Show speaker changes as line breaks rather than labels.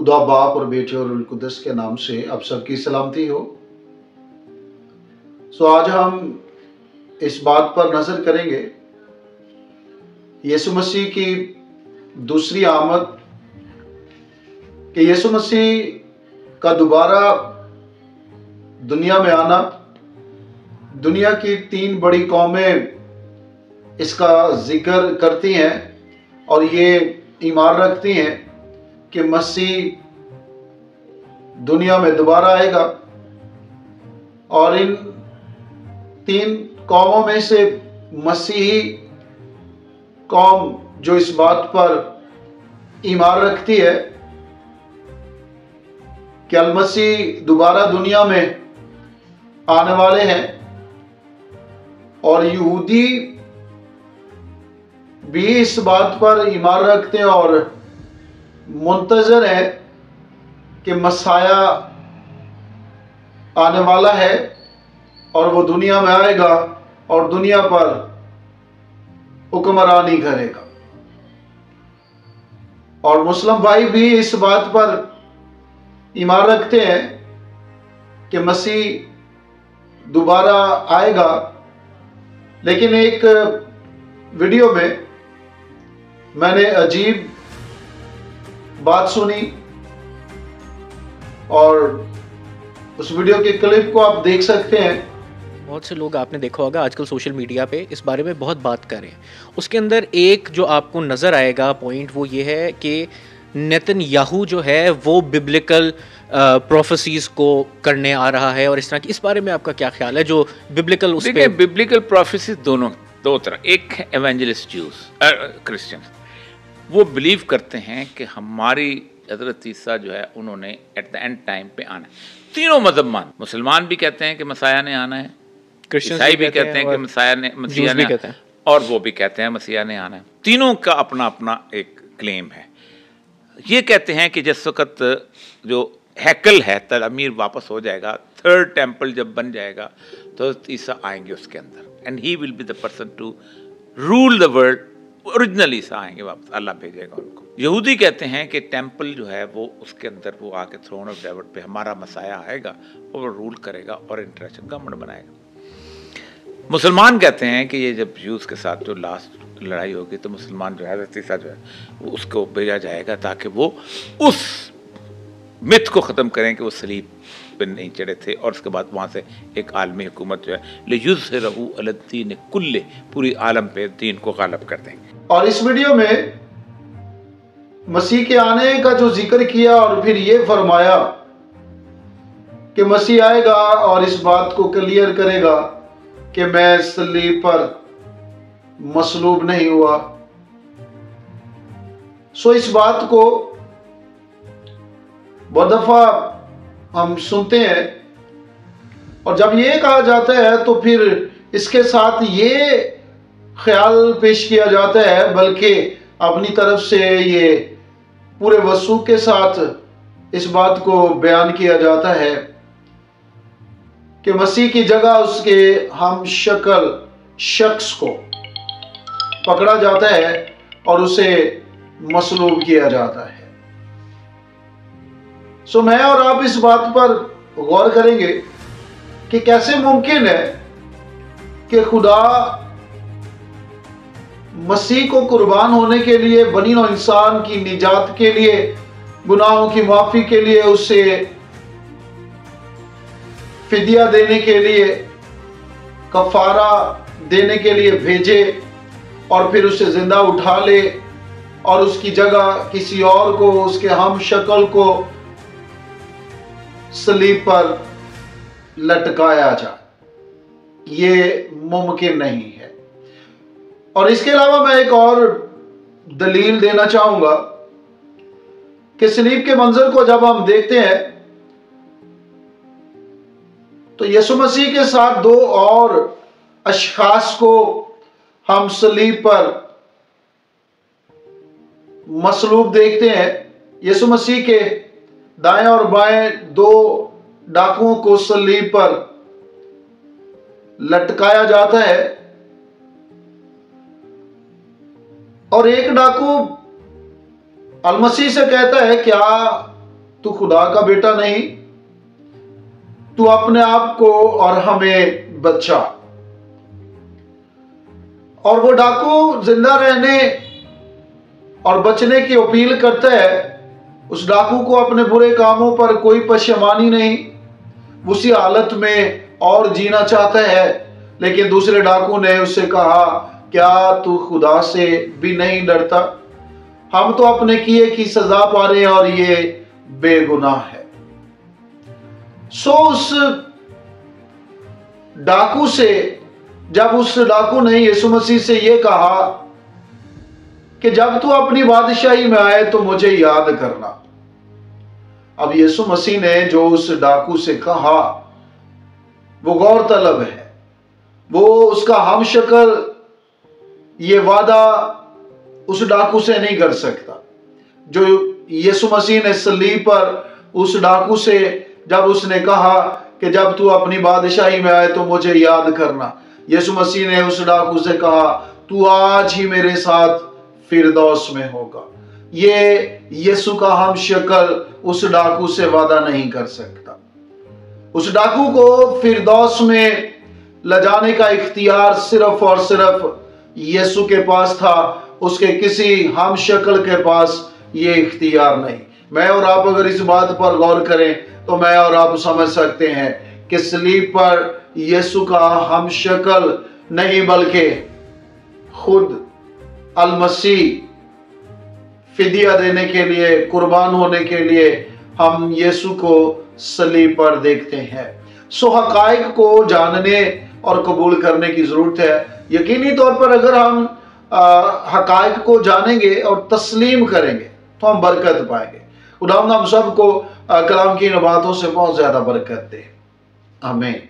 खुदा बाप और बेटे और रूह कुद्दस के नाम से आप सबकी सलामती हो। आज हम इस बात पर नजर करेंगे यीशु मसीह की दूसरी आमद, कि यीशु मसीह का दोबारा दुनिया में आना। दुनिया की 3 बड़ी कौमें इसका जिक्र करती हैं और ये ईमान रखती हैं कि मसीह दुनिया में दोबारा आएगा। और इन 3 कौमों में से मसीही कौम जो इस बात पर ईमान रखती है कि अल मसीह दोबारा दुनिया में आने वाले हैं, और यहूदी भी इस बात पर ईमान रखते हैं और मुंतजर है कि मसाया आने वाला है और वो दुनिया में आएगा और दुनिया पर हुक्मरानी करेगा। और मुस्लिम भाई भी इस बात पर ईमान रखते हैं कि मसीह दोबारा आएगा। लेकिन एक वीडियो में मैंने अजीब बात सुनी और उस वीडियो के क्लिप को आप देख सकते हैं।
बहुत से लोग, आपने देखा होगा आजकल सोशल मीडिया पे इस बारे में बहुत बात कर रहे हैं। उसके अंदर एक जो आपको नज़र आएगा पॉइंट, वो ये है कि नेतन्याहू जो है वो बिब्लिकल प्रोफेसीज को करने आ रहा है, और इस तरह की, इस बारे में आपका क्या ख्याल है? जो बिब्लिकल, उस पे
बिब्लिकल प्रोफेसीज दो तरह, एक है एवेंजलिस्ट ज्यूज क्रिश्चियन, वो बिलीव करते हैं कि हमारी हजरत ईसा जो है उन्होंने एट द एंड टाइम पे आना है। तीनों मजहब मान, मुसलमान भी कहते हैं कि मसीहा ने आना है, ईसाई भी कहते हैं कि मसीहा ने, और वो भी कहते हैं मसीहा ने आना है। तीनों का अपना अपना एक क्लेम है। ये कहते हैं कि जिस वक्त जो हैकल है तमीर वापस हो जाएगा, 3rd टेम्पल जब बन जाएगा, तो ईसा आएंगे उसके अंदर, and he will be the person to rule the world. Original ईसा आएंगे वापस, अल्लाह भेजेगा उनको। यहूदी कहते हैं कि टेम्पल जो है वो उसके अंदर वो आके थ्रोन ऑफ डेविड पे हमारा मसाया आएगा और वो रूल करेगा और इंटरनेशनल गवर्नमेंट बनाएगा। मुसलमान कहते हैं कि ये जब यूज़ के साथ जो लास्ट लड़ाई होगी तो मुसलमान जो है ईसा जो है वो उसको भेजा जाएगा ताकि वो उस मिथ को ख़त्म करें कि वो सलीब पे नहीं चढ़े थे, और उसके बाद वहाँ से एक आलमी हुकूमत जो है लियुज़हिरहु अलद्दीन कुल्ले, पूरी आलम पे दीन को गालिब कर देंगे।
और इस वीडियो में मसीह के आने का जो जिक्र किया और फिर ये फरमाया कि मसीह आएगा और इस बात को क्लियर करेगा कि मैं सलीब पर मसलूब नहीं हुआ। इस बात को बहुत दफा हम सुनते हैं, और जब ये कहा जाता है तो फिर इसके साथ ये ख्याल पेश किया जाता है, बल्कि अपनी तरफ से ये पूरे वसूख के साथ इस बात को बयान किया जाता है कि मसीह की जगह उसके हम शक्ल शख्स को पकड़ा जाता है और उसे मसलूब किया जाता है। मैं और आप इस बात पर गौर करेंगे कि कैसे मुमकिन है कि खुदा मसीह को कुर्बान होने के लिए, बनी नौ इंसान की निजात के लिए, गुनाहों की माफी के लिए, उसे फिदिया देने के लिए, कफारा देने के लिए भेजे, और फिर उसे जिंदा उठा ले और उसकी जगह किसी और को, उसके हम शक्ल को सलीब पर लटकाया जाए। ये मुमकिन नहीं है। और इसके अलावा मैं एक और दलील देना चाहूंगा कि सलीब के मंजर को जब हम देखते हैं तो यीशु मसीह के साथ 2 और अशखास को हम सलीब पर मसलूब देखते हैं। यीशु मसीह के दाएं और बाएं 2 डाकुओं को सलीब पर लटकाया जाता है, और एक डाकू अलमसीह से कहता है, क्या तू खुदा का बेटा नहीं, तू अपने आप को और हमें बचा। और वो डाकू जिंदा रहने और बचने की अपील करता है। उस डाकू को अपने बुरे कामों पर कोई पशेमानी नहीं, उसी हालत में और जीना चाहता है। लेकिन दूसरे डाकू ने उससे कहा, क्या तू खुदा से भी नहीं डरता? हम तो अपने किए की सजा पा रहे हैं और ये बेगुनाह है। सो उस डाकू से, जब उस डाकू ने यीशु मसीह से ये कहा कि जब तू अपनी बादशाही में आए तो मुझे याद करना। अब यीशु मसीह ने जो उस डाकू से कहा वो गौरतलब है। वो उसका हमशक्ल ये वादा उस डाकू से नहीं कर सकता जो यीशु मसीह ने सलीब पर उस डाकू से जब उसने कहा कि जब तू अपनी बादशाही में आए तो मुझे याद करना। यीशु मसीह ने उस डाकू से कहा, तू आज ही मेरे साथ फिरदौस में होगा। ये यीशु का हमशक्ल उस डाकू से वादा नहीं कर सकता। उस डाकू को फिरदौस में ले जाने का इख्तियार सिर्फ और सिर्फ यीशु के पास था, उसके किसी हमशक्ल के पास ये इख्तियार नहीं। मैं और आप अगर इस बात पर गौर करें तो मैं और आप समझ सकते हैं कि सलीब पर यीशु का हमशक्ल नहीं बल्कि खुद अल मसीह फिदिया देने के लिए, कुर्बान होने के लिए हम यीशु को सलीब पर देखते हैं। सो हकाइक को जानने और कबूल करने की जरूरत है। यकीनी तौर पर अगर हम हकाइक को जानेंगे और तस्लीम करेंगे तो हम बरकत पाएंगे। खुदा हम सबको कलाम की इन बातों से बहुत ज्यादा बरकत दे। आमीन।